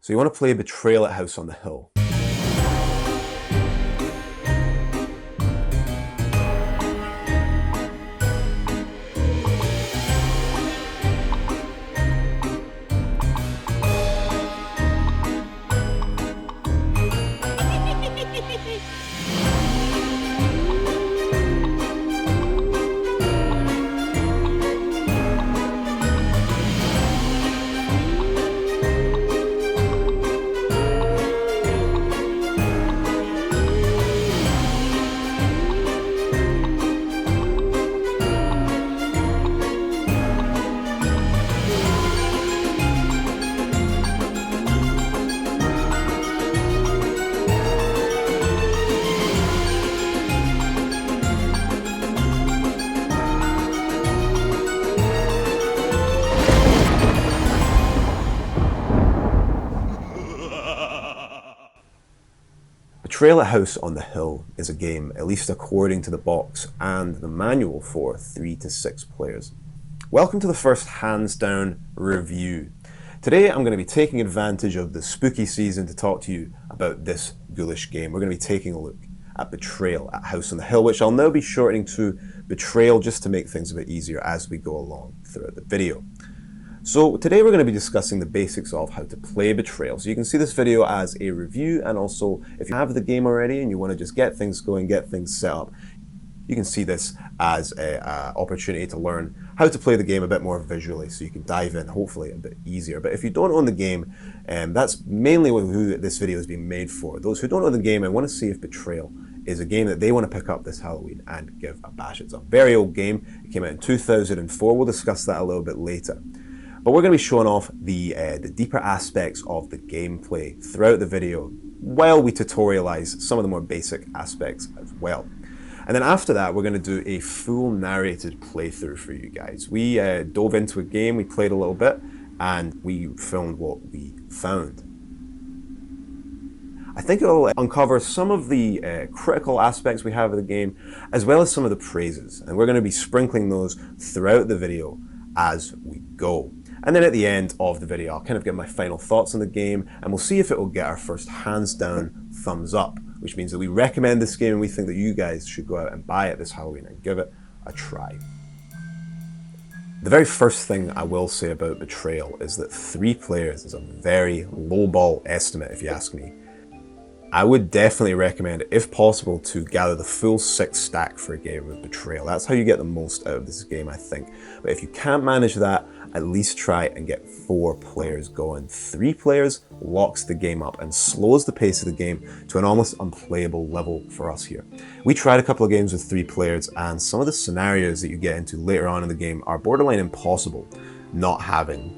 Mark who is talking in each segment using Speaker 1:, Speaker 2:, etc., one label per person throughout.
Speaker 1: So you want to play Betrayal at House on the Hill. Betrayal at House on the Hill is a game, at least according to the box and the manual, for 3 to 6 players. Welcome to the first hands down review. Today I'm going to be taking advantage of the spooky season to talk to you about this ghoulish game. We're going to be taking a look at Betrayal at House on the Hill, which I'll now be shortening to Betrayal just to make things a bit easier as we go along throughout the video. So today we're going to be discussing the basics of how to play Betrayal. So you can see this video as a review, and also if you have the game already and you want to just get things going, get things set up, you can see this as an opportunity to learn how to play the game a bit more visually, so you can dive in hopefully a bit easier. But if you don't own the game, that's mainly who this video is being made for. Those who don't own the game and want to see if Betrayal is a game that they want to pick up this Halloween and give a bash. It's a very old game. It came out in 2004. We'll discuss that a little bit later. But we're going to be showing off the deeper aspects of the gameplay throughout the video, while we tutorialize some of the more basic aspects as well. And then after that, we're going to do a full narrated playthrough for you guys. We dove into a game, we played a little bit, and we filmed what we found. I think it'll uncover some of the critical aspects we have of the game, as well as some of the praises. And we're going to be sprinkling those throughout the video as we go. And then at the end of the video, I'll kind of give my final thoughts on the game, and we'll see if it will get our first hands down thumbs up, which means that we recommend this game and we think that you guys should go out and buy it this Halloween and give it a try. The very first thing I will say about Betrayal is that 3 players is a very lowball estimate, if you ask me. I would definitely recommend, if possible, to gather the full 6 stack for a game of Betrayal. That's how you get the most out of this game, I think. But if you can't manage that, at least try and get 4 players going. 3 players locks the game up and slows the pace of the game to an almost unplayable level for us here. We tried a couple of games with 3 players, and some of the scenarios that you get into later on in the game are borderline impossible, not having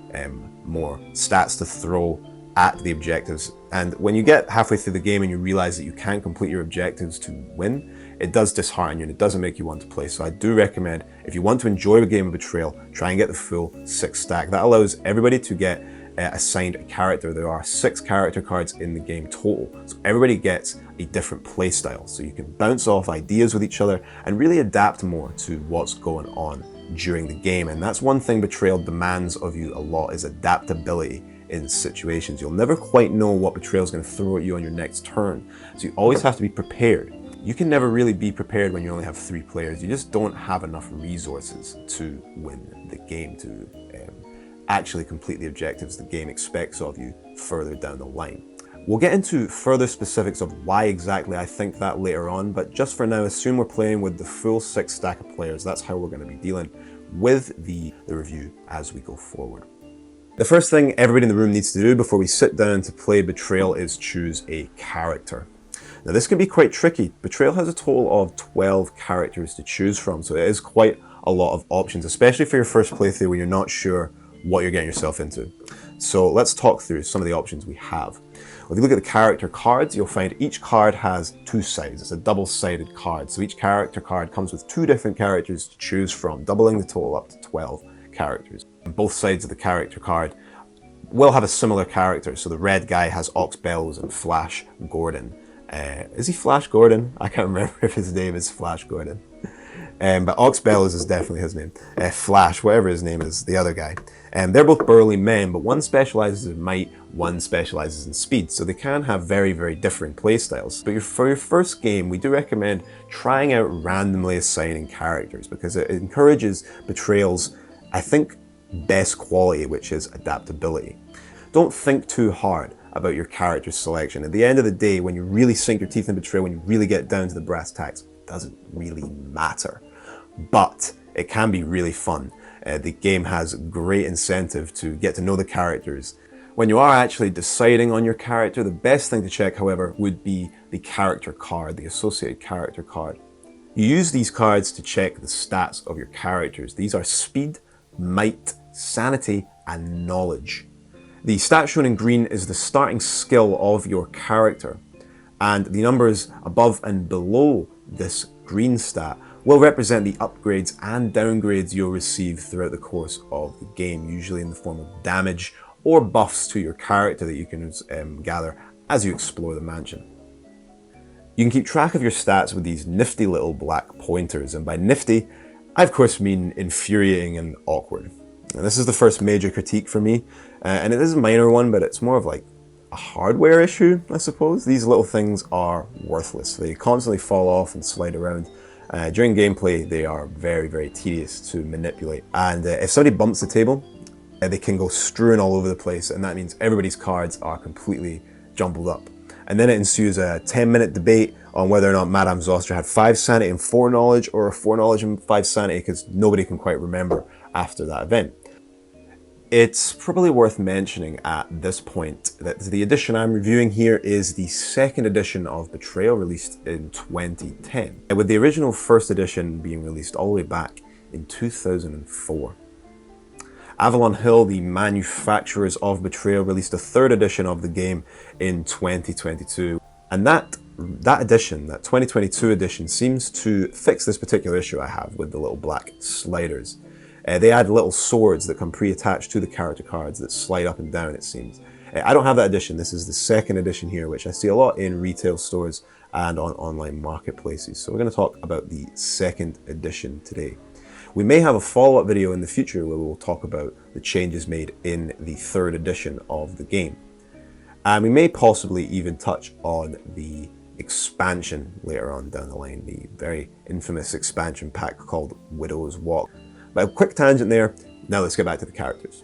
Speaker 1: more stats to throw at the objectives. And when you get halfway through the game and you realize that you can't complete your objectives to win, it does dishearten you and it doesn't make you want to play. So I do recommend, if you want to enjoy a game of Betrayal, try and get the full 6 stack. That allows everybody to get assigned a character. There are 6 character cards in the game total, so everybody gets a different play style, so you can bounce off ideas with each other and really adapt more to what's going on during the game. And that's one thing Betrayal demands of you a lot, is adaptability in situations. You'll never quite know what Betrayal is going to throw at you on your next turn, so you always have to be prepared. You can never really be prepared when you only have 3 players. You just don't have enough resources to win the game, to actually complete the objectives the game expects of you further down the line. We'll get into further specifics of why exactly I think that later on, but just for now, assume we're playing with the full 6 stack of players. That's how we're going to be dealing with the review as we go forward. The first thing everybody in the room needs to do before we sit down to play Betrayal is choose a character. Now this can be quite tricky. Betrayal has a total of 12 characters to choose from, so it is quite a lot of options, especially for your first playthrough when you're not sure what you're getting yourself into. So let's talk through some of the options we have. If you look at the character cards, you'll find each card has 2 sides. It's a double-sided card, so each character card comes with 2 different characters to choose from, doubling the total up to 12 characters. Both sides of the character card will have a similar character. So the red guy has Ox Bells and Flash Gordon. Is he Flash Gordon? I can't remember if his name is Flash Gordon. But Oxbellows is definitely his name. Flash, whatever his name is, the other guy. They're both burly men, but one specializes in might, one specializes in speed, so they can have very, very different playstyles. But for your first game, we do recommend trying out randomly assigning characters, because it encourages Betrayal's, I think, best quality, which is adaptability. Don't think too hard about your character selection. At the end of the day, when you really sink your teeth in Betrayal, when you really get down to the brass tacks, it doesn't really matter. But it can be really fun. The game has great incentive to get to know the characters. When you are actually deciding on your character, the best thing to check, however, would be the character card, the associated character card. You use these cards to check the stats of your characters. These are speed, might, sanity, and knowledge. The stat shown in green is the starting skill of your character, and the numbers above and below this green stat will represent the upgrades and downgrades you'll receive throughout the course of the game, usually in the form of damage or buffs to your character that you can gather as you explore the mansion. You can keep track of your stats with these nifty little black pointers, and by nifty, I of course mean infuriating and awkward. And this is the first major critique for me, and it is a minor one, but it's more of like a hardware issue, I suppose. These little things are worthless. They constantly fall off and slide around. During gameplay, they are very, very tedious to manipulate. And if somebody bumps the table, they can go strewn all over the place, and that means everybody's cards are completely jumbled up. And then it ensues a 10-minute debate on whether or not Madame Zostra had 5 sanity and 4 knowledge, or 4 knowledge and 5 sanity, because nobody can quite remember after that event. It's probably worth mentioning at this point that the edition I'm reviewing here is the second edition of Betrayal, released in 2010, with the original first edition being released all the way back in 2004. Avalon Hill, the manufacturers of Betrayal, released a third edition of the game in 2022, and that edition, that 2022 edition, seems to fix this particular issue I have with the little black sliders. They add little swords that come pre-attached to the character cards that slide up and down, it seems. I don't have that edition. This is the second edition here, which I see a lot in retail stores and on online marketplaces. So we're going to talk about the second edition today. We may have a follow-up video in the future where we'll talk about the changes made in the third edition of the game. And we may possibly even touch on the expansion later on down the line, the very infamous expansion pack called Widow's Walk. But a quick tangent there, now let's get back to the characters.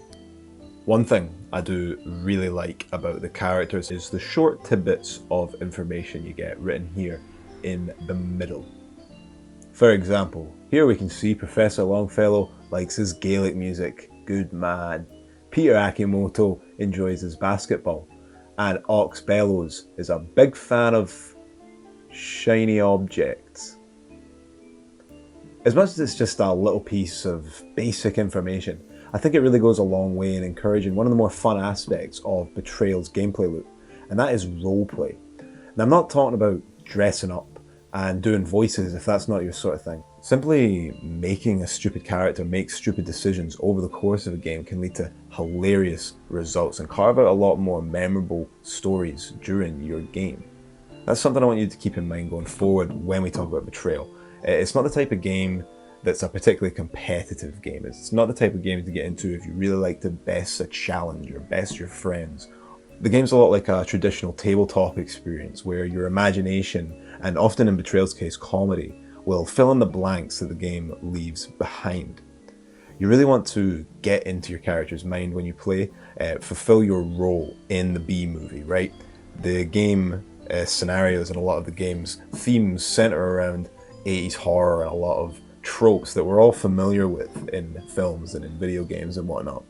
Speaker 1: One thing I do really like about the characters is the short tidbits of information you get written here in the middle. For example, here we can see Professor Longfellow likes his Gaelic music, good man. Peter Akimoto enjoys his basketball, and Oxbellows is a big fan of shiny objects. As much as it's just a little piece of basic information, I think it really goes a long way in encouraging one of the more fun aspects of Betrayal's gameplay loop, and that is roleplay. Now, I'm not talking about dressing up and doing voices if that's not your sort of thing. Simply making a stupid character make stupid decisions over the course of a game can lead to hilarious results and carve out a lot more memorable stories during your game. That's something I want you to keep in mind going forward when we talk about Betrayal. It's not the type of game that's a particularly competitive game. It's not the type of game to get into if you really like to best a challenge or best your friends. The game's a lot like a traditional tabletop experience where your imagination, and often in Betrayal's case comedy, will fill in the blanks that the game leaves behind. You really want to get into your character's mind when you play, fulfill your role in the B-movie, right? The game scenarios and a lot of the game's themes center around 80s horror and a lot of tropes that we're all familiar with in films and in video games and whatnot.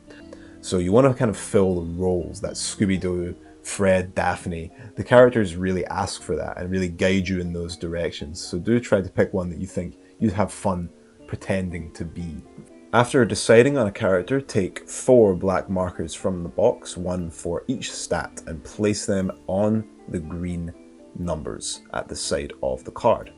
Speaker 1: So you want to kind of fill the roles, that Scooby-Doo, Fred, Daphne. The characters really ask for that and really guide you in those directions. So do try to pick one that you think you'd have fun pretending to be. After deciding on a character, take 4 black markers from the box, 1 for each stat, and place them on the green numbers at the side of the card.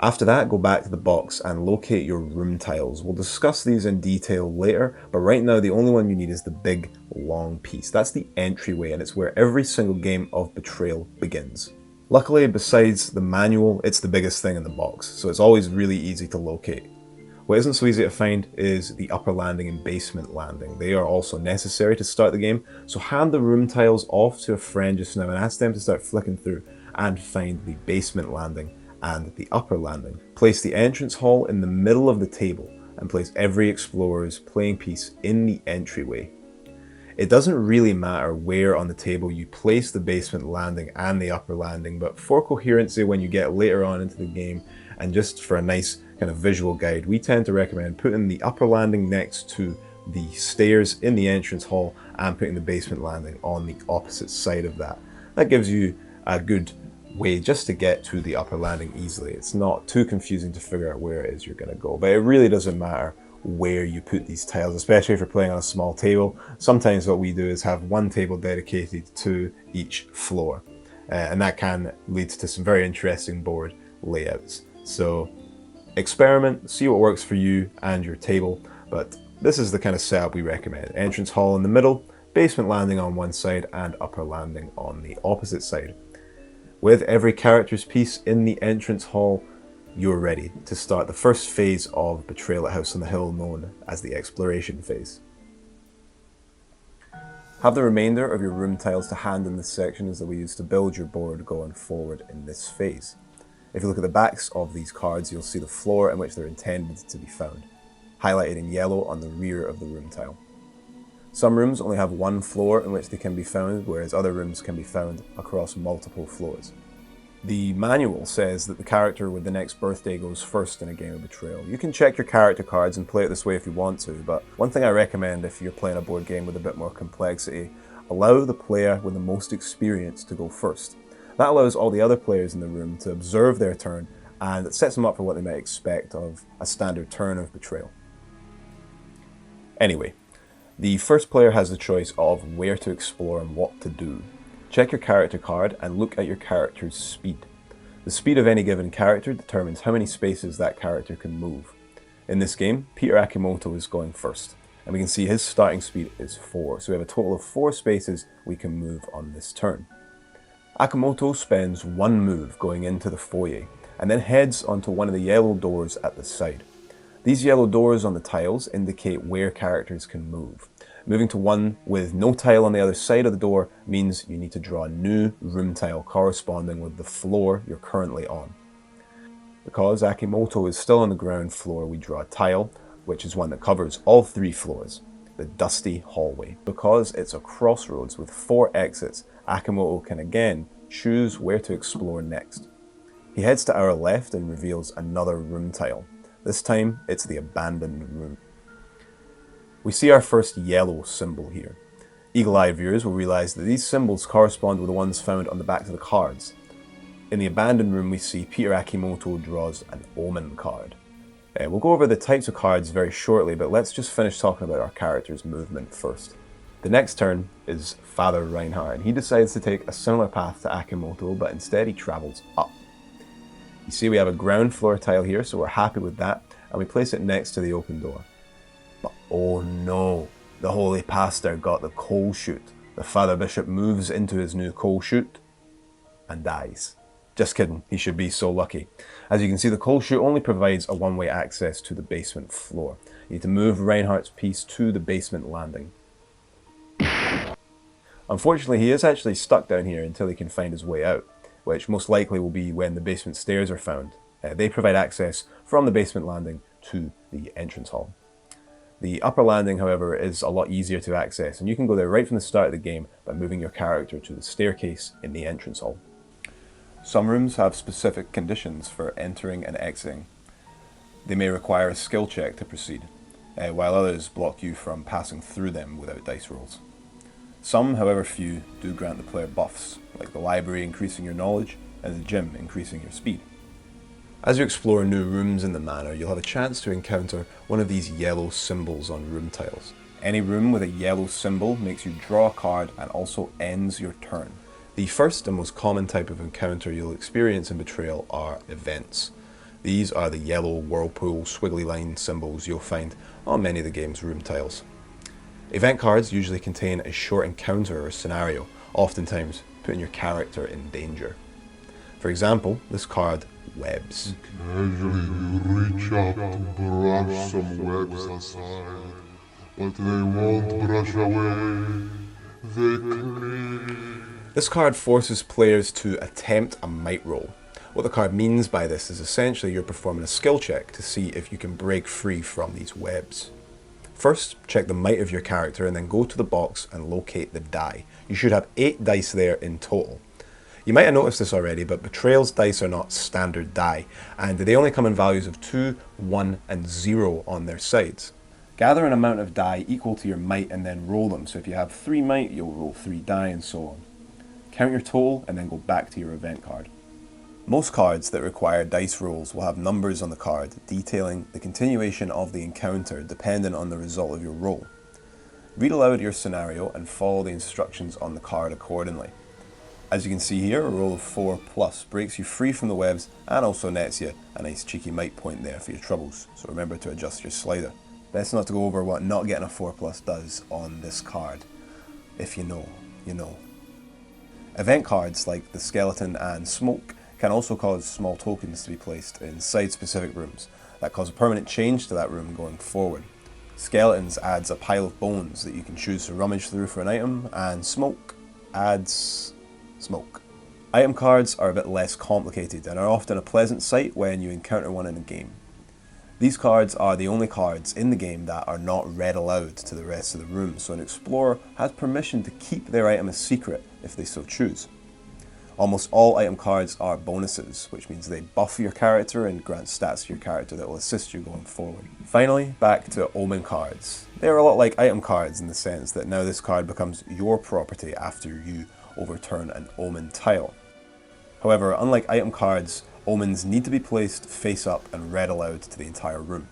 Speaker 1: After that, go back to the box and locate your room tiles. We'll discuss these in detail later, but right now the only one you need is the big, long piece. That's the entryway, and it's where every single game of Betrayal begins. Luckily, besides the manual, it's the biggest thing in the box, so it's always really easy to locate. What isn't so easy to find is the upper landing and basement landing. They are also necessary to start the game, so hand the room tiles off to a friend just now and ask them to start flicking through and find the basement landing and the upper landing. Place the entrance hall in the middle of the table and place every explorer's playing piece in the entryway. It doesn't really matter where on the table you place the basement landing and the upper landing, but for coherency when you get later on into the game and just for a nice kind of visual guide, we tend to recommend putting the upper landing next to the stairs in the entrance hall and putting the basement landing on the opposite side of that. That gives you a good way just to get to the upper landing easily. It's not too confusing to figure out where it is you're going to go, but it really doesn't matter where you put these tiles, especially if you're playing on a small table. Sometimes what we do is have one table dedicated to each floor, and that can lead to some very interesting board layouts. So experiment, see what works for you and your table, but this is the kind of setup we recommend. Entrance hall in the middle, basement landing on one side and upper landing on the opposite side. With every character's piece in the entrance hall, you're ready to start the first phase of Betrayal at House on the Hill, known as the exploration phase. Have the remainder of your room tiles to hand in the sections that we use to build your board going forward in this phase. If you look at the backs of these cards, you'll see the floor in which they're intended to be found, highlighted in yellow on the rear of the room tile. Some rooms only have one floor in which they can be found, whereas other rooms can be found across multiple floors. The manual says that the character with the next birthday goes first in a game of Betrayal. You can check your character cards and play it this way if you want to, but one thing I recommend if you're playing a board game with a bit more complexity, allow the player with the most experience to go first. That allows all the other players in the room to observe their turn, and it sets them up for what they might expect of a standard turn of Betrayal. Anyway, the first player has the choice of where to explore and what to do. Check your character card and look at your character's speed. The speed of any given character determines how many spaces that character can move. In this game, Peter Akimoto is going first, and we can see his starting speed is 4, so we have a total of 4 spaces we can move on this turn. Akimoto spends one move going into the foyer, and then heads onto one of the yellow doors at the side. These yellow doors on the tiles indicate where characters can move. Moving to one with no tile on the other side of the door means you need to draw a new room tile corresponding with the floor you're currently on. Because Akimoto is still on the ground floor, we draw a tile, which is one that covers all 3 floors, the dusty hallway. Because it's a crossroads with 4 exits, Akimoto can again choose where to explore next. He heads to our left and reveals another room tile. This time, it's the abandoned room. We see our first yellow symbol here. Eagle-eyed viewers will realise that these symbols correspond with the ones found on the backs of the cards. In the abandoned room we see Peter Akimoto draws an omen card. We'll go over the types of cards very shortly, but let's just finish talking about our character's movement first. The next turn is Father Reinhardt, and he decides to take a similar path to Akimoto, but instead he travels up. You see we have a ground floor tile here, so we're happy with that, and we place it next to the open door. But oh no, the holy pastor got the coal chute. The Father Bishop moves into his new coal chute and dies. Just kidding, he should be so lucky. As you can see, the coal chute only provides a one-way access to the basement floor. You need to move Reinhardt's piece to the basement landing. Unfortunately, he is actually stuck down here until he can find his way out, which most likely will be when the basement stairs are found. They provide access from the basement landing to the entrance hall. The upper landing, however, is a lot easier to access, and you can go there right from the start of the game by moving your character to the staircase in the entrance hall. Some rooms have specific conditions for entering and exiting. They may require a skill check to proceed, while others block you from passing through them without dice rolls. Some, however few, do grant the player buffs, like the library increasing your knowledge and the gym increasing your speed. As you explore new rooms in the manor, you'll have a chance to encounter one of these yellow symbols on room tiles. Any room with a yellow symbol makes you draw a card and also ends your turn. The first and most common type of encounter you'll experience in Betrayal are events. These are the yellow whirlpool squiggly line symbols you'll find on many of the game's room tiles. Event cards usually contain a short encounter or scenario, oftentimes putting your character in danger. For example, this card, Webs.
Speaker 2: Casually you reach up to brush some webs aside, but they won't brush away. They cling.
Speaker 1: This card forces players to attempt a might roll. What the card means by this is essentially you're performing a skill check to see if you can break free from these webs. First, check the might of your character and then go to the box and locate the die. You should have 8 dice there in total. You might have noticed this already, but Betrayal's dice are not standard die, and they only come in values of 2, 1, and 0 on their sides. Gather an amount of die equal to your might and then roll them. So if you have 3 might, you'll roll 3 die and so on. Count your total and then go back to your event card. Most cards that require dice rolls will have numbers on the card detailing the continuation of the encounter dependent on the result of your roll. Read aloud your scenario and follow the instructions on the card accordingly. As you can see here, a roll of 4+ breaks you free from the webs and also nets you a nice cheeky might point there for your troubles, so remember to adjust your slider. Best not to go over what not getting a 4+ does on this card. If you know, you know. Event cards like the skeleton and smoke can also cause small tokens to be placed inside specific rooms that cause a permanent change to that room going forward. Skeletons adds a pile of bones that you can choose to rummage through for an item, and smoke adds smoke. Item cards are a bit less complicated and are often a pleasant sight when you encounter one in a game. These cards are the only cards in the game that are not read aloud to the rest of the room, so an explorer has permission to keep their item a secret if they so choose. Almost all item cards are bonuses, which means they buff your character and grant stats to your character that will assist you going forward. Finally, back to omen cards. They are a lot like item cards in the sense that now this card becomes your property after you overturn an omen tile. However, unlike item cards, omens need to be placed face up and read aloud to the entire room.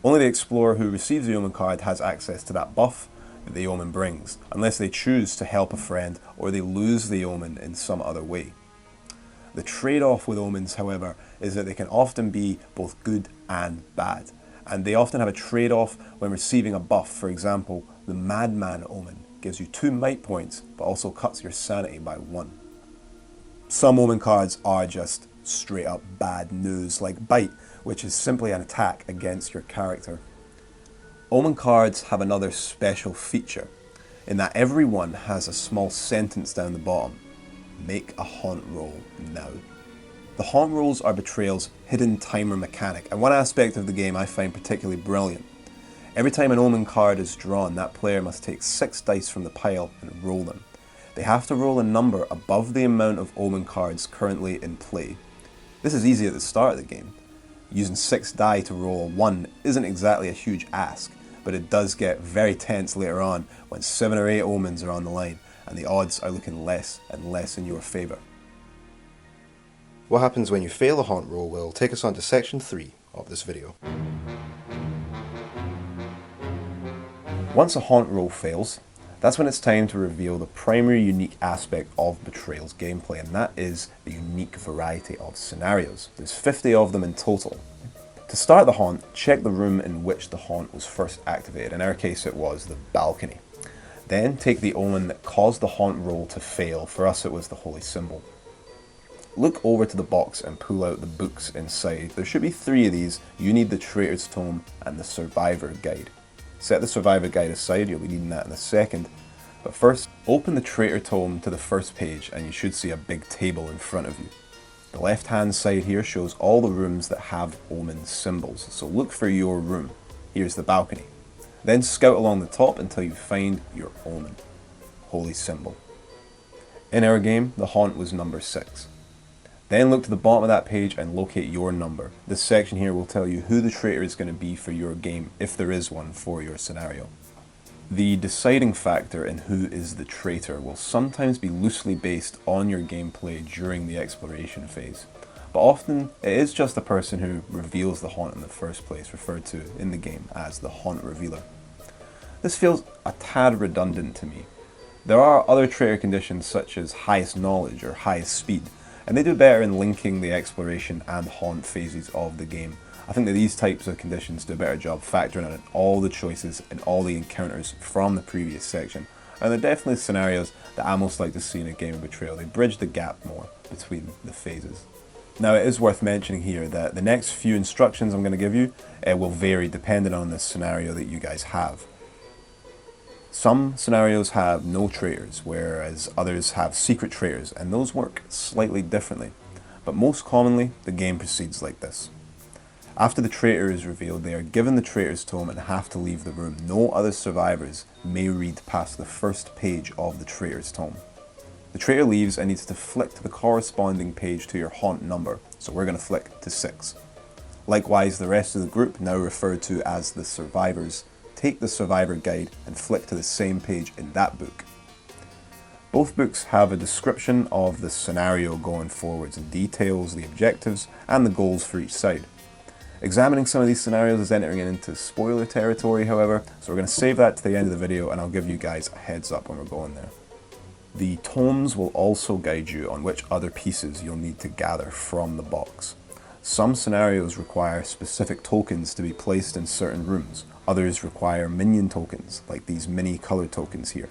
Speaker 1: Only the explorer who receives the omen card has access to that buff that the omen brings, unless they choose to help a friend or they lose the omen in some other way. The trade-off with omens, however, is that they can often be both good and bad, and they often have a trade-off when receiving a buff. For example, the Madman omen gives you 2 might points, but also cuts your sanity by 1. Some omen cards are just straight up bad news, like Bite, which is simply an attack against your character. Omen cards have another special feature, in that every one has a small sentence down the bottom. Make a haunt roll now. The haunt rolls are Betrayal's hidden timer mechanic, and one aspect of the game I find particularly brilliant. Every time an omen card is drawn, that player must take 6 dice from the pile and roll them. They have to roll a number above the amount of omen cards currently in play. This is easy at the start of the game. Using 6 die to roll a 1 isn't exactly a huge ask, but it does get very tense later on when 7 or 8 omens are on the line and the odds are looking less and less in your favour. What happens when you fail a haunt roll will take us on to section 3 of this video. Once a haunt roll fails, that's when it's time to reveal the primary unique aspect of Betrayal's gameplay, and that is the unique variety of scenarios. There's 50 of them in total. To start the haunt, check the room in which the haunt was first activated. In our case it was the balcony. Then take the omen that caused the haunt roll to fail. For us it was the holy symbol. Look over to the box and pull out the books inside. There should be 3 of these. You need the Traitor's Tome and the Survivor Guide. Set the Survivor Guide aside, you'll be needing that in a second. But first, open the Traitor Tome to the first page and you should see a big table in front of you. The left hand side here shows all the rooms that have omen symbols, so look for your room. Here's the balcony. Then scout along the top until you find your omen, holy symbol. In our game, the haunt was number 6. Then look to the bottom of that page and locate your number. This section here will tell you who the traitor is going to be for your game, if there is one for your scenario. The deciding factor in who is the traitor will sometimes be loosely based on your gameplay during the exploration phase, but often it is just the person who reveals the haunt in the first place, referred to in the game as the haunt revealer. This feels a tad redundant to me. There are other traitor conditions such as highest knowledge or highest speed, and they do better in linking the exploration and haunt phases of the game. I think that these types of conditions do a better job factoring in all the choices and all the encounters from the previous section, and they're definitely scenarios that I most like to see in a game of Betrayal. They bridge the gap more between the phases. Now, it is worth mentioning here that the next few instructions I'm going to give you will vary depending on the scenario that you guys have. Some scenarios have no traitors, whereas others have secret traitors, and those work slightly differently. But most commonly, the game proceeds like this. After the traitor is revealed, they are given the traitor's tome and have to leave the room. No other survivors may read past the first page of the traitor's tome. The traitor leaves and needs to flick to the corresponding page to your haunt number, so we're going to flick to 6. Likewise, the rest of the group, now referred to as the survivors, take the survivor guide and flick to the same page in that book. Both books have a description of the scenario going forwards and details the objectives and the goals for each side. Examining some of these scenarios is entering into spoiler territory, however, so we're going to save that to the end of the video and I'll give you guys a heads up when we're going there. The tomes will also guide you on which other pieces you'll need to gather from the box. Some scenarios require specific tokens to be placed in certain rooms. Others require minion tokens, like these mini color tokens here.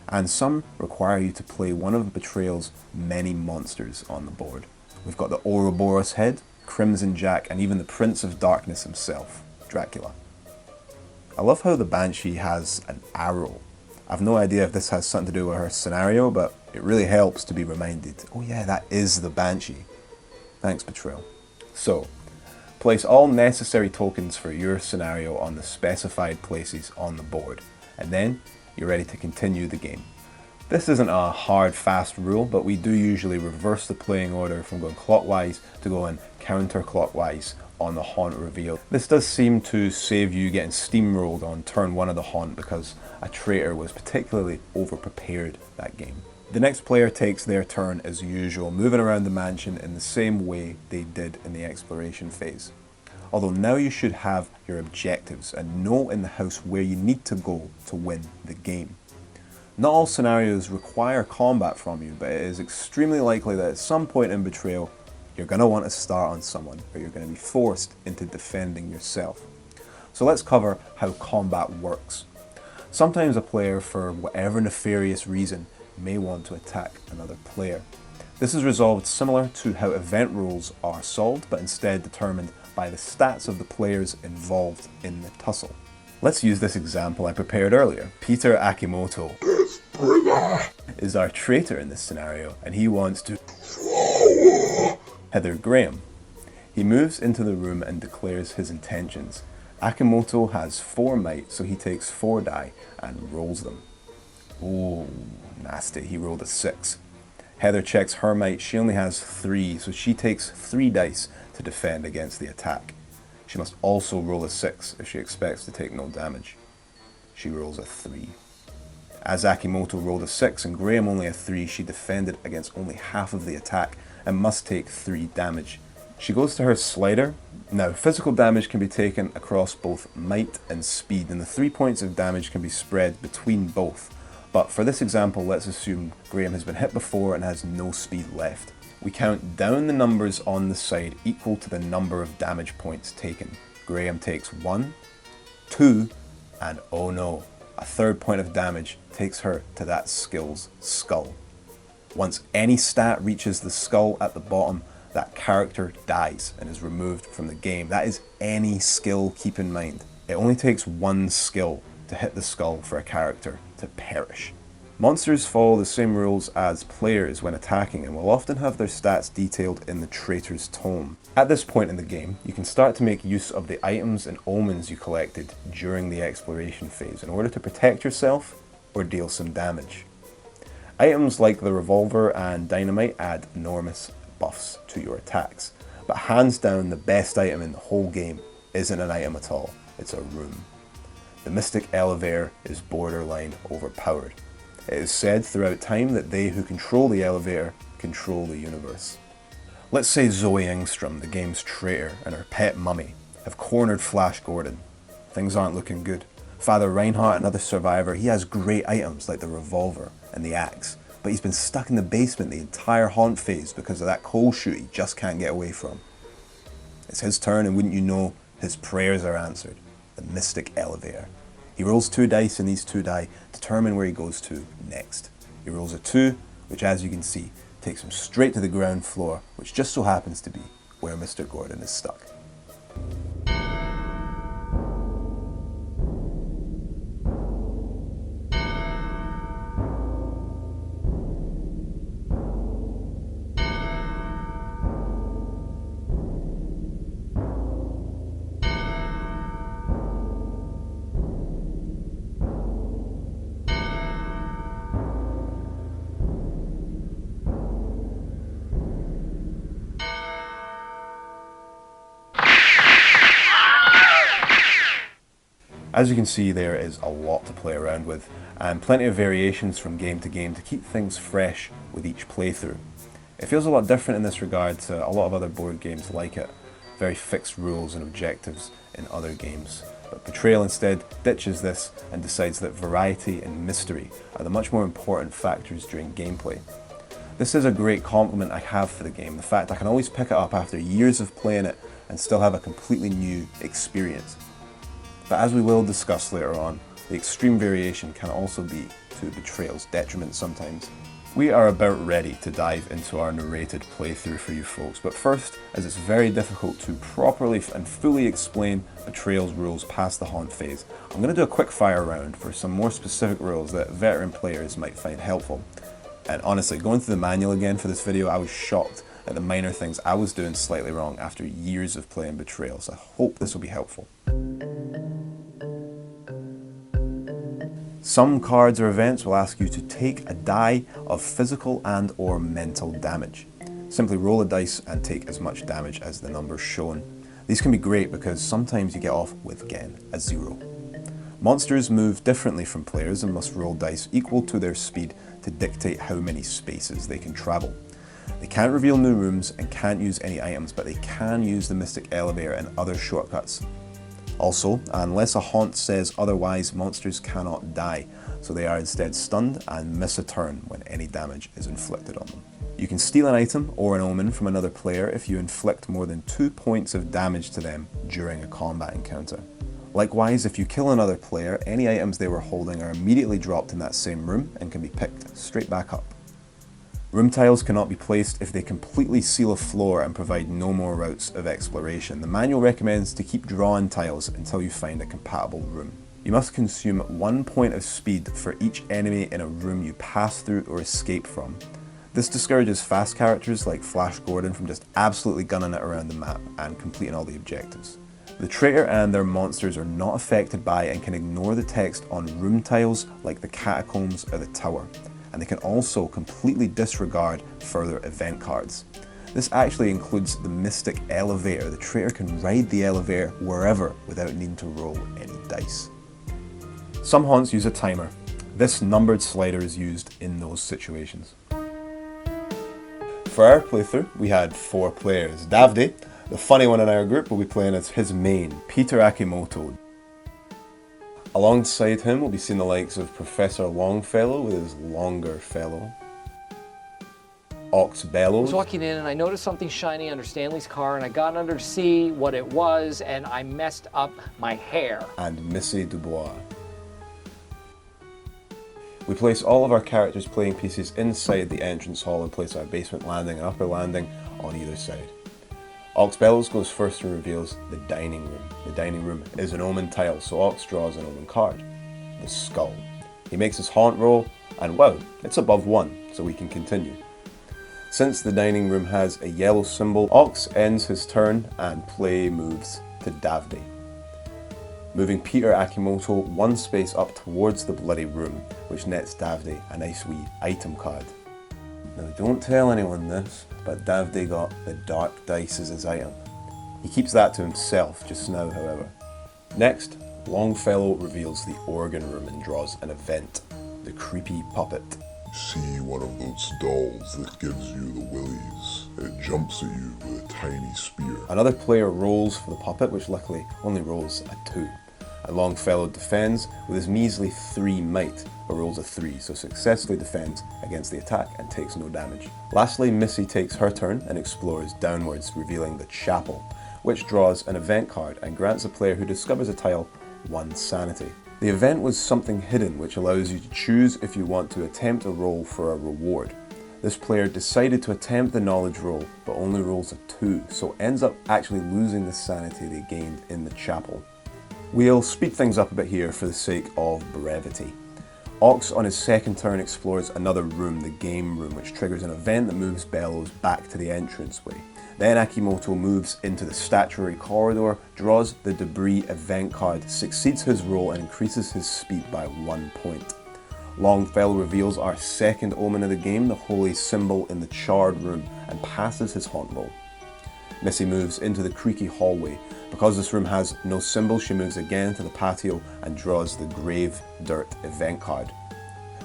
Speaker 1: And some require you to play one of Betrayal's many monsters on the board. We've got the Ouroboros head, Crimson Jack, and even the Prince of Darkness himself, Dracula. I love how the Banshee has an arrow. I've no idea if this has something to do with her scenario, but it really helps to be reminded, oh yeah, that is the Banshee. Thanks, Betrayal. So, place all necessary tokens for your scenario on the specified places on the board, and then you're ready to continue the game. This isn't a hard, fast rule, but we do usually reverse the playing order from going clockwise to going counterclockwise on the haunt reveal. This does seem to save you getting steamrolled on turn 1 of the haunt because a traitor was particularly over-prepared that game. The next player takes their turn as usual, moving around the mansion in the same way they did in the exploration phase. Although now you should have your objectives and know in the house where you need to go to win the game. Not all scenarios require combat from you, but it is extremely likely that at some point in Betrayal, you're going to want to start on someone, or you're going to be forced into defending yourself. So let's cover how combat works. Sometimes a player, for whatever nefarious reason, may want to attack another player. This is resolved similar to how event rules are solved, but instead determined by the stats of the players involved in the tussle. Let's use this example I prepared earlier. Peter Akimoto is our traitor in this scenario, and he wants to Heather Graham. He moves into the room and declares his intentions. Akimoto has 4 might, so he takes 4 die and rolls them. Ooh, nasty, he rolled a 6. Heather checks her might, she only has 3, so she takes 3 dice to defend against the attack. She must also roll a 6 if she expects to take no damage. She rolls a 3. As Akimoto rolled a 6 and Graham only a 3, she defended against only half of the attack and must take 3 damage. She goes to her slider. Now, physical damage can be taken across both might and speed, and the 3 points of damage can be spread between both. But for this example, let's assume Graham has been hit before and has no speed left. We count down the numbers on the side equal to the number of damage points taken. Graham takes 1, 2, and oh no, a 3rd point of damage takes her to that skill's skull. Once any stat reaches the skull at the bottom, that character dies and is removed from the game. That is any skill, keep in mind. It only takes 1 skill to hit the skull for a character to perish. Monsters follow the same rules as players when attacking and will often have their stats detailed in the traitor's tome. At this point in the game, you can start to make use of the items and omens you collected during the exploration phase in order to protect yourself or deal some damage. Items like the revolver and dynamite add enormous buffs to your attacks, but hands down the best item in the whole game isn't an item at all, it's a room. The mystic elevator is borderline overpowered. It is said throughout time that they who control the elevator control the universe. Let's say Zoe Engstrom, the game's traitor, and her pet mummy have cornered Flash Gordon. Things aren't looking good. Father Reinhardt, another survivor, he has great items like the revolver and the axe, but he's been stuck in the basement the entire haunt phase because of that coal chute he just can't get away from. It's his turn, and wouldn't you know, his prayers are answered. The mystic elevator. He rolls 2 dice, and these 2 die determine where he goes to next. He rolls a 2, which, as you can see, takes him straight to the ground floor, which just so happens to be where Mr. Gordon is stuck. As you can see, there is a lot to play around with, and plenty of variations from game to game to keep things fresh with each playthrough. It feels a lot different in this regard to a lot of other board games like it, very fixed rules and objectives in other games. But Betrayal instead ditches this and decides that variety and mystery are the much more important factors during gameplay. This is a great compliment I have for the game, the fact I can always pick it up after years of playing it and still have a completely new experience. But as we will discuss later on, the extreme variation can also be to Betrayal's detriment sometimes. We are about ready to dive into our narrated playthrough for you folks, but first, as it's very difficult to properly and fully explain Betrayal's rules past the haunt phase, I'm going to do a quick fire round for some more specific rules that veteran players might find helpful. And honestly, going through the manual again for this video, I was shocked at the minor things I was doing slightly wrong after years of playing Betrayal, so I hope this will be helpful. Some cards or events will ask you to take a die of physical and or mental damage. Simply roll a dice and take as much damage as the numbers shown. These can be great because sometimes you get off with, again, a 0. Monsters move differently from players and must roll dice equal to their speed to dictate how many spaces they can travel. They can't reveal new rooms and can't use any items, but they can use the Mystic Elevator and other shortcuts. Also, unless a haunt says otherwise, monsters cannot die, so they are instead stunned and miss a turn when any damage is inflicted on them. You can steal an item or an omen from another player if you inflict more than 2 points of damage to them during a combat encounter. Likewise, if you kill another player, any items they were holding are immediately dropped in that same room and can be picked straight back up. Room tiles cannot be placed if they completely seal a floor and provide no more routes of exploration. The manual recommends to keep drawing tiles until you find a compatible room. You must consume 1 point of speed for each enemy in a room you pass through or escape from. This discourages fast characters like Flash Gordon from just absolutely gunning it around the map and completing all the objectives. The traitor and their monsters are not affected by and can ignore the text on room tiles like the catacombs or the tower. And they can also completely disregard further event cards. This actually includes the Mystic Elevator. The traitor can ride the elevator wherever without needing to roll any dice. Some haunts use a timer. This numbered slider is used in those situations. For our playthrough, we had 4 players. Davde, the funny one in our group, will be playing as his main, Peter Akimoto. Alongside him, we'll be seeing the likes of Professor Longfellow with his longer fellow, Ox Bellows.
Speaker 3: I was walking in and I noticed something shiny under Stanley's car and I got under to see what it was and I messed up my hair.
Speaker 1: And Missy Dubois. We place all of our characters' playing pieces inside the entrance hall and place our basement landing and upper landing on either side. Ox Bellows goes first and reveals the dining room. The dining room is an omen tile, so Ox draws an omen card, the skull. He makes his haunt roll, and wow, it's above 1, so we can continue. Since the dining room has a yellow symbol, Ox ends his turn and play moves to Davde, moving Peter Akimoto 1 space up towards the bloody room, which nets Davde a nice wee item card. Now don't tell anyone this, but Davde got the dark dice as his item. He keeps that to himself just now, however. Next, Longfellow reveals the organ room and draws an event, the creepy puppet.
Speaker 2: See one of those dolls that gives you the willies. It jumps at you with a tiny spear.
Speaker 1: Another player rolls for the puppet, which luckily only rolls a 2. And Longfellow defends with his measly 3 might, but rolls a 3, so successfully defends against the attack and takes no damage. Lastly, Missy takes her turn and explores downwards, revealing the chapel, which draws an event card and grants a player who discovers a tile 1 sanity. The event was something hidden which allows you to choose if you want to attempt a roll for a reward. This player decided to attempt the knowledge roll, but only rolls a 2, so ends up actually losing the sanity they gained in the chapel. We'll speed things up a bit here for the sake of brevity. Ox on his second turn explores another room, the game room, which triggers an event that moves Bellows back to the entranceway. Then Akimoto moves into the statuary corridor, draws the debris event card, succeeds his roll and increases his speed by 1 point. Longfellow reveals our second omen of the game, the holy symbol in the charred room, and passes his haunt roll. Missy moves into the creaky hallway. Because this room has no symbol, she moves again to the patio and draws the grave dirt event card.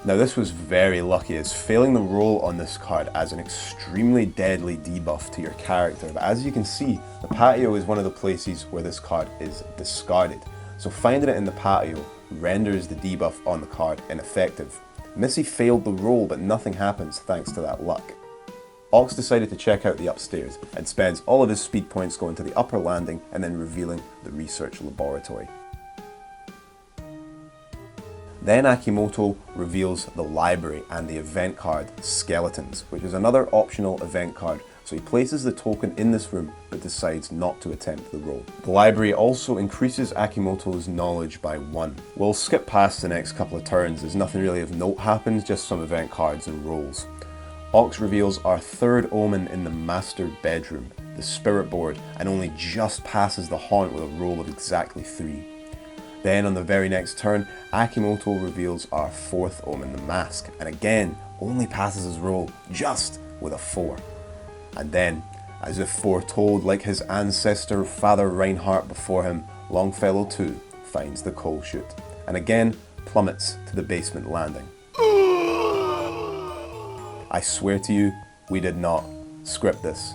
Speaker 1: Now this was very lucky, as failing the roll on this card adds an extremely deadly debuff to your character, but as you can see, the patio is one of the places where this card is discarded, so finding it in the patio renders the debuff on the card ineffective. Missy failed the roll, but nothing happens thanks to that luck. Ox decided to check out the upstairs and spends all of his speed points going to the upper landing and then revealing the research laboratory. Then Akimoto reveals the library and the event card, Skeletons, which is another optional event card, so he places the token in this room but decides not to attempt the roll. The library also increases Akimoto's knowledge by 1. We'll skip past the next couple of turns as nothing really of note happens, just some event cards and rolls. Ox reveals our third omen in the master bedroom, the spirit board, and only just passes the haunt with a roll of exactly 3. Then on the very next turn, Akimoto reveals our fourth omen, the mask, and again only passes his roll just with a 4. And then, as if foretold like his ancestor Father Reinhardt before him, Longfellow too finds the coal chute, and again plummets to the basement landing. I swear to you, we did not script this.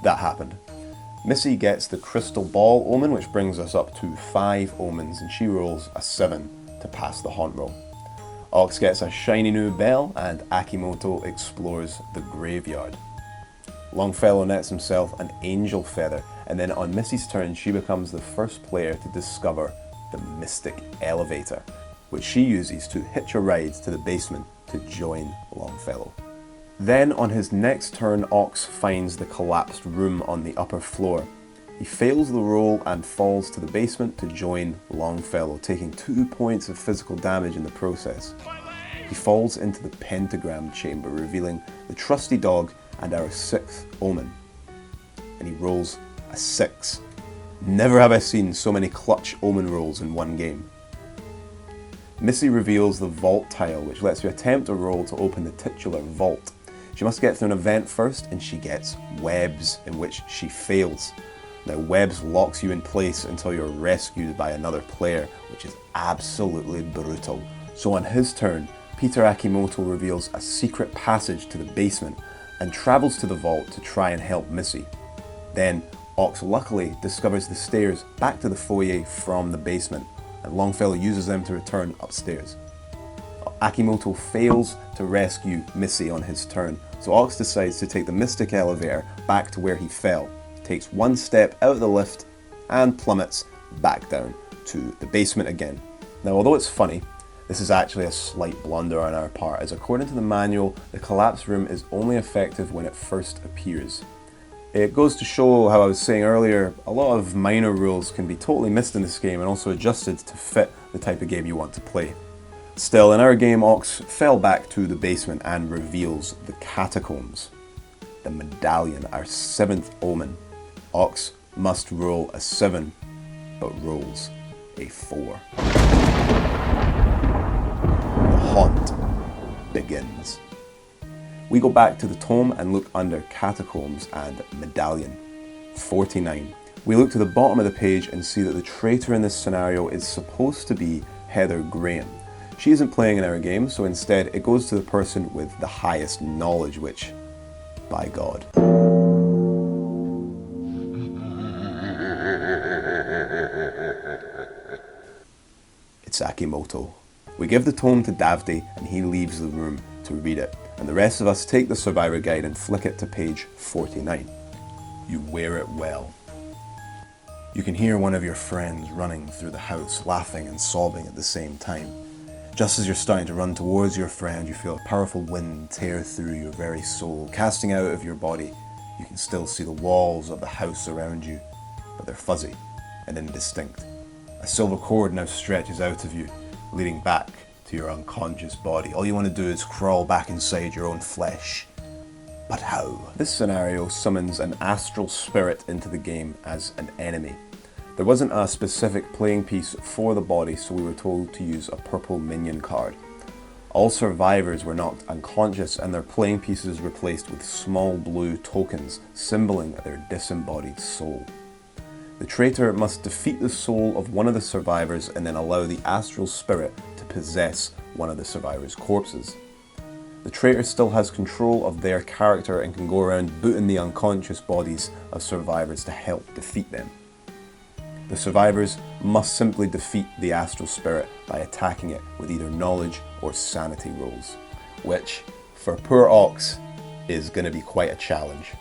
Speaker 1: That happened. Missy gets the crystal ball omen, which brings us up to 5 omens, and she rolls a 7 to pass the haunt roll. Ox gets a shiny new bell, and Akimoto explores the graveyard. Longfellow nets himself an angel feather, and then on Missy's turn she becomes the first player to discover the mystic elevator, which she uses to hitch a ride to the basement to join Longfellow. Then on his next turn, Ox finds the collapsed room on the upper floor. He fails the roll and falls to the basement to join Longfellow, taking 2 points of physical damage in the process. He falls into the pentagram chamber, revealing the trusty dog and our 6th omen. And he rolls a 6. Never have I seen so many clutch omen rolls in one game. Missy reveals the vault tile, which lets you attempt a roll to open the titular vault. She must get through an event first, and she gets webs, in which she fails. Now, webs locks you in place until you're rescued by another player, which is absolutely brutal. So on his turn, Peter Akimoto reveals a secret passage to the basement and travels to the vault to try and help Missy. Then, Ox luckily discovers the stairs back to the foyer from the basement, and Longfellow uses them to return upstairs. Akimoto fails to rescue Missy on his turn, so Ox decides to take the mystic elevator back to where he fell, takes 1 step out of the lift, and plummets back down to the basement again. Now, although it's funny, this is actually a slight blunder on our part, as according to the manual, the collapsed room is only effective when it first appears. It goes to show how I was saying earlier, a lot of minor rules can be totally missed in this game and also adjusted to fit the type of game you want to play. Still, in our game, Ox fell back to the basement and reveals the catacombs. The medallion, our 7th omen. Ox must roll a 7, but rolls a 4. The haunt begins. We go back to the tome and look under catacombs and medallion. 49. We look to the bottom of the page and see that the traitor in this scenario is supposed to be Heather Graham. She isn't playing in our game, so instead it goes to the person with the highest knowledge, which, by God. It's Akimoto. We give the tome to Davde and he leaves the room to read it, and the rest of us take the survivor guide and flick it to page 49. You wear it well. You can hear one of your friends running through the house, laughing and sobbing at the same time. Just as you're starting to run towards your friend, you feel a powerful wind tear through your very soul, casting out of your body. You can still see the walls of the house around you, but they're fuzzy and indistinct. A silver cord now stretches out of you, leading back to your unconscious body. All you want to do is crawl back inside your own flesh. But how? This scenario summons an astral spirit into the game as an enemy. There wasn't a specific playing piece for the body, so we were told to use a purple minion card. All survivors were knocked unconscious and their playing pieces replaced with small blue tokens, symboling their disembodied soul. The traitor must defeat the soul of one of the survivors and then allow the astral spirit to possess one of the survivors' corpses. The traitor still has control of their character and can go around booting the unconscious bodies of survivors to help defeat them. The survivors must simply defeat the astral spirit by attacking it with either knowledge or sanity rolls, which, for poor Ox, is going to be quite a challenge.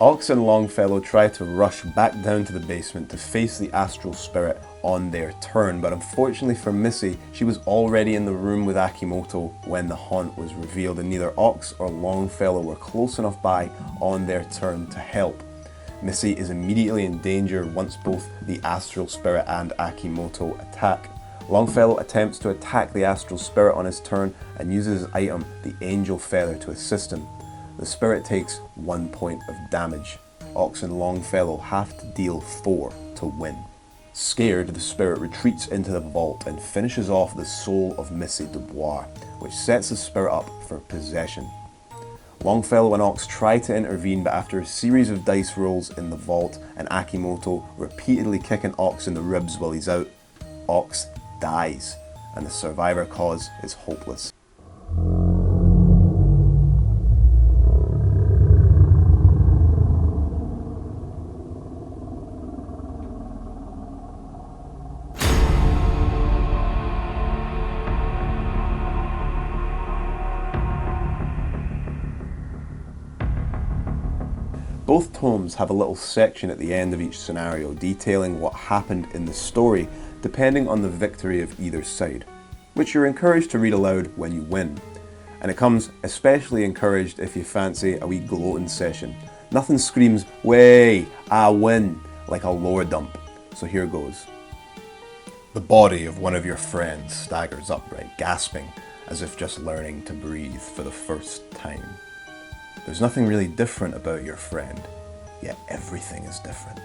Speaker 1: Ox and Longfellow try to rush back down to the basement to face the astral spirit on their turn, but unfortunately for Missy, she was already in the room with Akimoto when the haunt was revealed, and neither Ox or Longfellow were close enough by on their turn to help. Missy is immediately in danger once both the astral spirit and Akimoto attack. Longfellow attempts to attack the astral spirit on his turn and uses his item, the angel feather, to assist him. The spirit takes 1 point of damage. Ox and Longfellow have to deal 4 to win. Scared, the spirit retreats into the vault and finishes off the soul of Missy Dubois, which sets the spirit up for possession. Longfellow and Ox try to intervene, but after a series of dice rolls in the vault and Akimoto repeatedly kicking Ox in the ribs while he's out, Ox dies, and the survivor cause is hopeless. Both tomes have a little section at the end of each scenario detailing what happened in the story depending on the victory of either side, which you're encouraged to read aloud when you win. And it comes especially encouraged if you fancy a wee gloating session. Nothing screams, "Way, I win," like a lore dump. So here goes. The body of one of your friends staggers upright, gasping as if just learning to breathe for the first time. There's nothing really different about your friend, yet everything is different.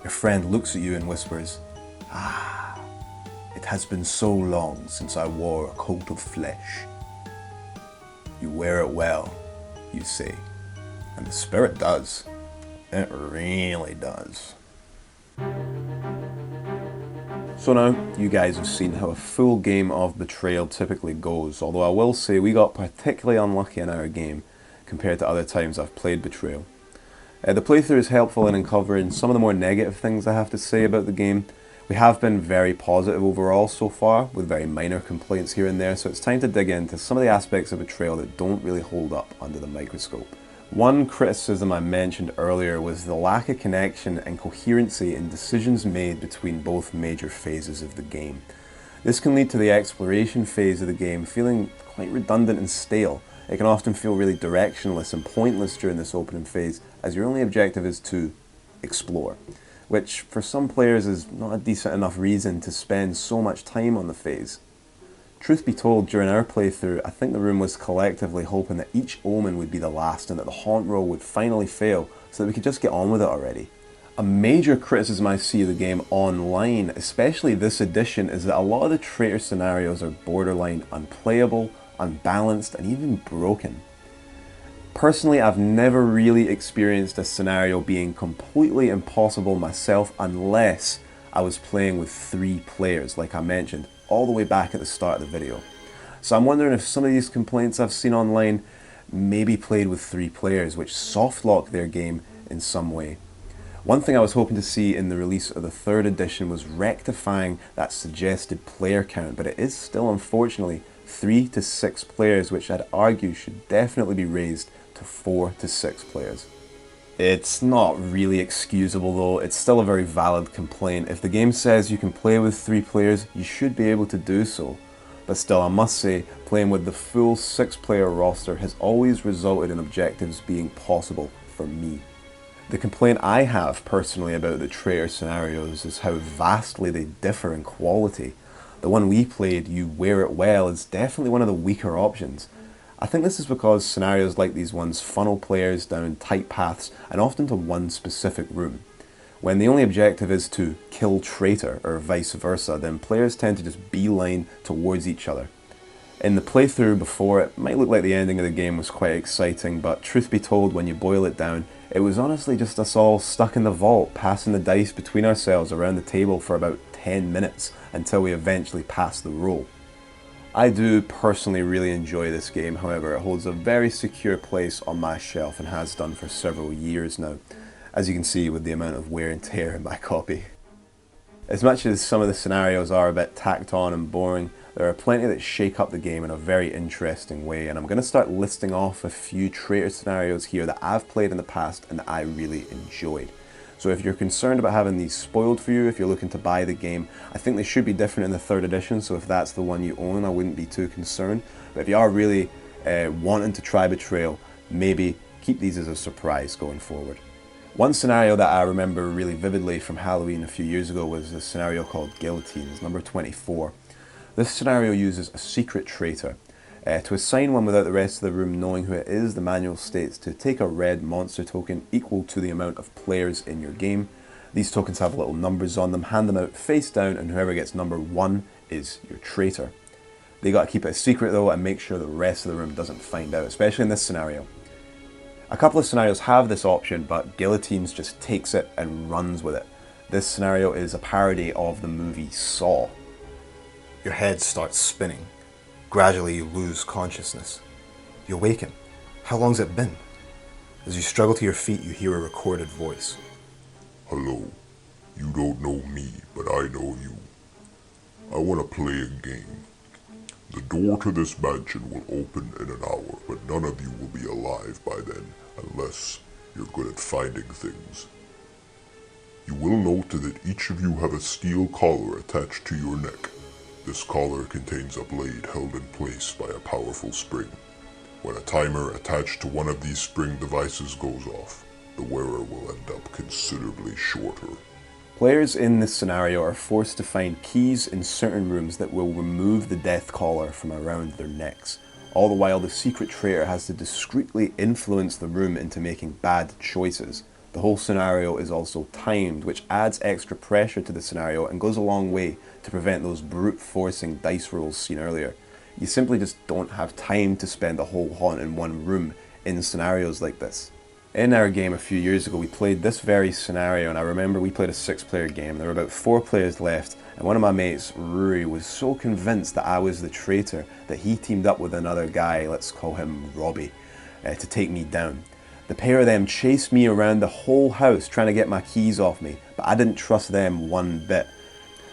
Speaker 1: Your friend looks at you and whispers, "Ah, it has been so long since I wore a coat of flesh." You wear it well, you say, and the spirit does. It really does. So now, you guys have seen how a full game of Betrayal typically goes, although I will say we got particularly unlucky in our game compared to other times I've played Betrayal. The playthrough is helpful in uncovering some of the more negative things I have to say about the game. We have been very positive overall so far, with very minor complaints here and there, so it's time to dig into some of the aspects of Betrayal that don't really hold up under the microscope. One criticism I mentioned earlier was the lack of connection and coherency in decisions made between both major phases of the game. This can lead to the exploration phase of the game feeling quite redundant and stale. It can often feel really directionless and pointless during this opening phase, as your only objective is to explore, which for some players is not a decent enough reason to spend so much time on the phase. Truth be told, during our playthrough, I think the room was collectively hoping that each omen would be the last and that the haunt roll would finally fail so that we could just get on with it already. A major criticism I see of the game online, especially this edition, is that a lot of the traitor scenarios are borderline unplayable, unbalanced, and even broken. Personally, I've never really experienced a scenario being completely impossible myself unless I was playing with 3 players, like I mentioned, all the way back at the start of the video. So I'm wondering if some of these complaints I've seen online may be played with 3 players, which softlock their game in some way. One thing I was hoping to see in the release of the 3rd edition was rectifying that suggested player count, but it is still unfortunately 3 to 6 players, which I'd argue should definitely be raised to 4 to 6 players. It's not really excusable though, it's still a very valid complaint. If the game says you can play with 3 players, you should be able to do so. But still, I must say, playing with the full 6-player roster has always resulted in objectives being possible for me. The complaint I have personally about the traitor scenarios is how vastly they differ in quality. The one we played, You Wear It Well, is definitely one of the weaker options. I think this is because scenarios like these ones funnel players down tight paths and often to one specific room. When the only objective is to kill traitor or vice versa, then players tend to just beeline towards each other. In the playthrough before, it might look like the ending of the game was quite exciting, but truth be told, when you boil it down, it was honestly just us all stuck in the vault, passing the dice between ourselves around the table for about 10 minutes until we eventually passed the roll. I do personally really enjoy this game, however it holds a very secure place on my shelf and has done for several years now, as you can see with the amount of wear and tear in my copy. As much as some of the scenarios are a bit tacked on and boring, there are plenty that shake up the game in a very interesting way, and I'm going to start listing off a few traitor scenarios here that I've played in the past and that I really enjoyed. So if you're concerned about having these spoiled for you, if you're looking to buy the game, I think they should be different in the 3rd edition, so if that's the one you own, I wouldn't be too concerned. But if you are really wanting to try Betrayal, maybe keep these as a surprise going forward. One scenario that I remember really vividly from Halloween a few years ago was a scenario called Guillotines, number 24. This scenario uses a secret traitor. To assign one without the rest of the room knowing who it is, the manual states to take a red monster token equal to the amount of players in your game. These tokens have little numbers on them, hand them out face down, and whoever gets number 1 is your traitor. They got to keep it a secret though and make sure the rest of the room doesn't find out, especially in this scenario. A couple of scenarios have this option, but Guillotines just takes it and runs with it. This scenario is a parody of the movie Saw. Your head starts spinning. Gradually you lose consciousness. You awaken. How long's it been? As you struggle to your feet, you hear a recorded voice.
Speaker 2: Hello. You don't know me, but I know you. I want to play a game. The door to this mansion will open in an hour, but none of you will be alive by then, unless you're good at finding things. You will note that each of you have a steel collar attached to your neck. This collar contains a blade held in place by a powerful spring. When a timer attached to one of these spring devices goes off, the wearer will end up considerably shorter.
Speaker 1: Players in this scenario are forced to find keys in certain rooms that will remove the death collar from around their necks. All the while, the secret traitor has to discreetly influence the room into making bad choices. The whole scenario is also timed, which adds extra pressure to the scenario and goes a long way to prevent those brute forcing dice rolls seen earlier. You simply just don't have time to spend a whole haunt in one room in scenarios like this. In our game a few years ago, we played this very scenario, and I remember we played a 6-player game. There were about 4 players left, and one of my mates, Ruri, was so convinced that I was the traitor that he teamed up with another guy, let's call him Robbie, to take me down. The pair of them chased me around the whole house trying to get my keys off me, but I didn't trust them one bit.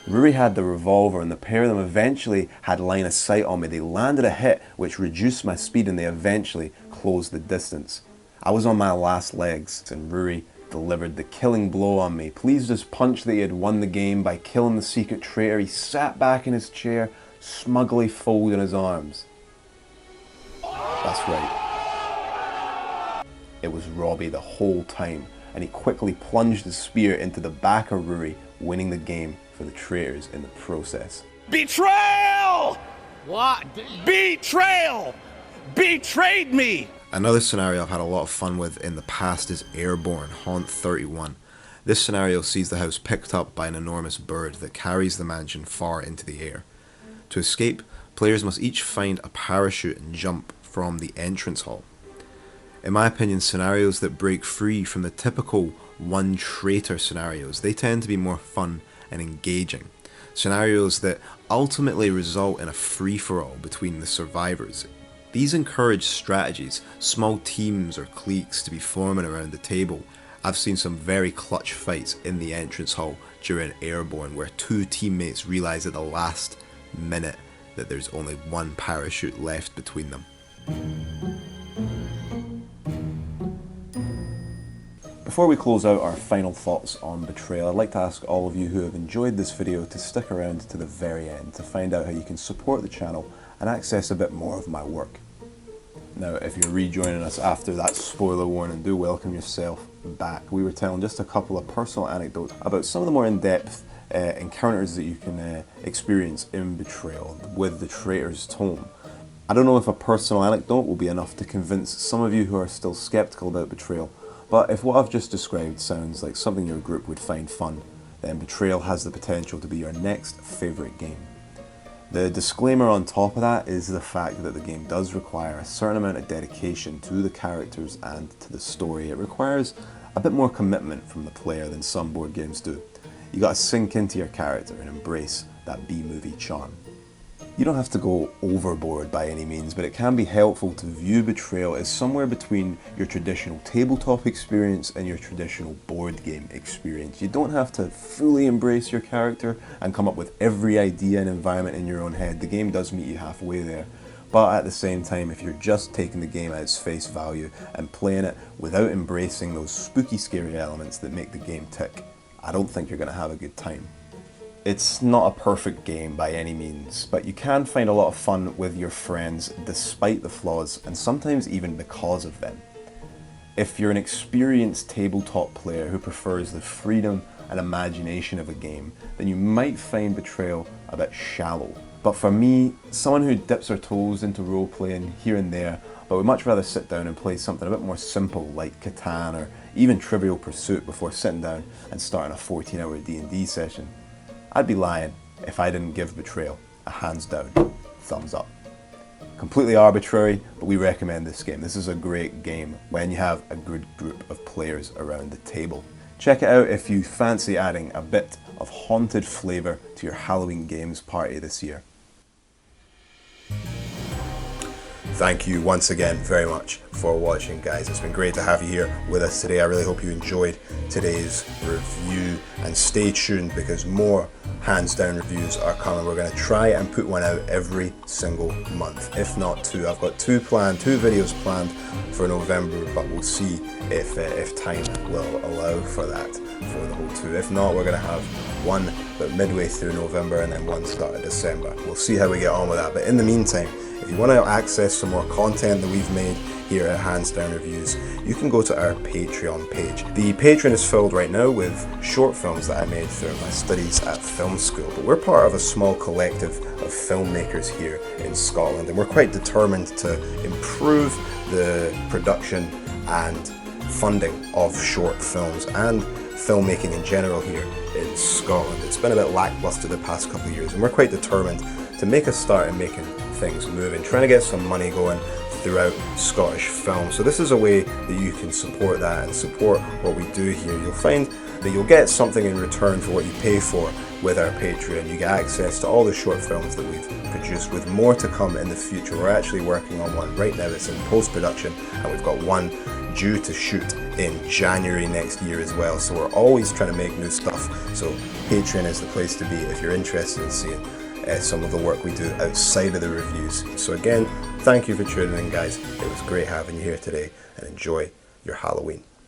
Speaker 1: Ruri had the revolver, and the pair of them eventually had line of sight on me. They landed a hit which reduced my speed, and they eventually closed the distance. I was on my last legs, and Ruri delivered the killing blow on me. Pleased as punch that he had won the game by killing the secret traitor, he sat back in his chair, smugly folding his arms. That's right. It was Robbie the whole time, and he quickly plunged his spear into the back of Ruri, winning the game for the traitors in the process.
Speaker 4: Betrayal! What? Betrayal! Betrayed me!
Speaker 1: Another scenario I've had a lot of fun with in the past is Airborne, Haunt 31. This scenario sees the house picked up by an enormous bird that carries the mansion far into the air. To escape, players must each find a parachute and jump from the entrance hall. In my opinion, scenarios that break free from the typical one traitor scenarios, they tend to be more fun and engaging. Scenarios that ultimately result in a free-for-all between the survivors. These encourage strategies, small teams or cliques to be forming around the table. I've seen some very clutch fights in the entrance hall during Airborne where 2 teammates realise at the last minute that there's only one parachute left between them. Before we close out our final thoughts on Betrayal, I'd like to ask all of you who have enjoyed this video to stick around to the very end to find out how you can support the channel and access a bit more of my work. Now, if you're rejoining us after that spoiler warning, do welcome yourself back. We were telling just a couple of personal anecdotes about some of the more in-depth encounters that you can experience in Betrayal with the Traitor's Tome. I don't know if a personal anecdote will be enough to convince some of you who are still skeptical about Betrayal, but if what I've just described sounds like something your group would find fun, then Betrayal has the potential to be your next favourite game. The disclaimer on top of that is the fact that the game does require a certain amount of dedication to the characters and to the story. It requires a bit more commitment from the player than some board games do. You gotta sink into your character and embrace that B-movie charm. You don't have to go overboard by any means, but it can be helpful to view Betrayal as somewhere between your traditional tabletop experience and your traditional board game experience. You don't have to fully embrace your character and come up with every idea and environment in your own head. The game does meet you halfway there. But at the same time, if you're just taking the game at its face value and playing it without embracing those spooky, scary elements that make the game tick, I don't think you're going to have a good time. It's not a perfect game by any means, but you can find a lot of fun with your friends despite the flaws, and sometimes even because of them. If you're an experienced tabletop player who prefers the freedom and imagination of a game, then you might find Betrayal a bit shallow. But for me, someone who dips their toes into role-playing here and there, but would much rather sit down and play something a bit more simple like Catan or even Trivial Pursuit before sitting down and starting a 14-hour D&D session, I'd be lying if I didn't give Betrayal a hands down thumbs up. Completely arbitrary, but we recommend this game. This is a great game when you have a good group of players around the table. Check it out if you fancy adding a bit of haunted flavour to your Halloween games party this year. Thank you once again very much for watching, guys. It's been great to have you here with us today. I really hope you enjoyed today's review, and stay tuned because more hands down reviews are coming. We're going to try and put one out every single month, if not two. I've got two videos planned for November, but we'll see if time will allow for that for the whole two. If not, we're going to have one about midway through November and then one start of December. We'll see how we get on with that, but in the meantime, if you want to access some more content that we've made here at Hands Down Reviews, you can go to our Patreon page. The Patreon is filled right now with short films that I made through my studies at film school, but we're part of a small collective of filmmakers here in Scotland, and we're quite determined to improve the production and funding of short films and filmmaking in general here in Scotland. It's been a bit lackluster the past couple of years, and we're quite determined to make a start in making things moving, trying to get some money going throughout Scottish film. So this is a way that you can support that and support what we do here. You'll find that you'll get something in return for what you pay for with our Patreon. You get access to all the short films that we've produced, with more to come in the future. We're actually working on one right now that's in post-production, and we've got one due to shoot in January next year as well. So we're always trying to make new stuff. So Patreon is the place to be if you're interested in seeing some of the work we do outside of the reviews. So again, thank you for tuning in, guys. It was great having you here today, and enjoy your Halloween.